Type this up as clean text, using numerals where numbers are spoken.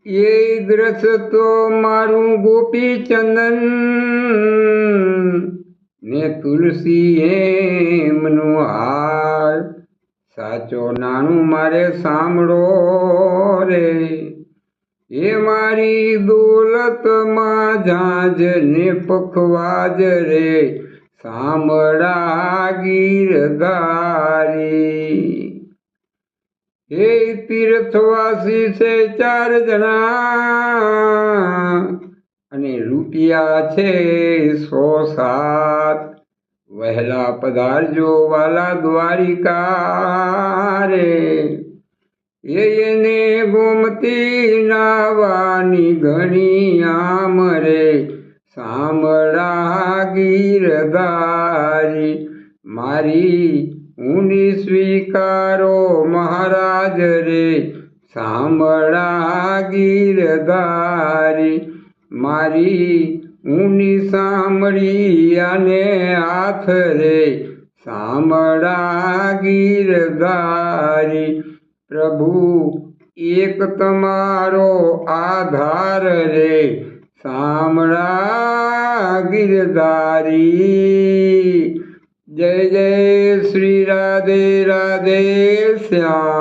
એ દ્રશ્ય તો મારું ગોપી ચંદન ને તુલસી એમનું હાર, સાચો નાનું મારે સાંભળો રે, એ મારી દોલતમાં ઝાંઝ ને પખવાજ રે, સાંભળા ગીરધારી. હે તીર્થવાસી છે 4 જણા અને રૂપિયા છે 107. વહેલા પધારજો વાલા દ્વારિકા રે, એને ગોમતી નાવાની ઘણી આમ રે, સાંભળા ગીરધારી. મારી ઊંડી સ્વીકારો મહારાજ રે, સાંભળા ગીરધારી. મારી ઊંડી સાંભળી અને હાથ રે, સાંભળા ગીરધારી. પ્રભુ એક તમારો આધાર રે, સાંભળા ગીરધારી. જય જય શ્રી રાધે રાધે શ્યામ.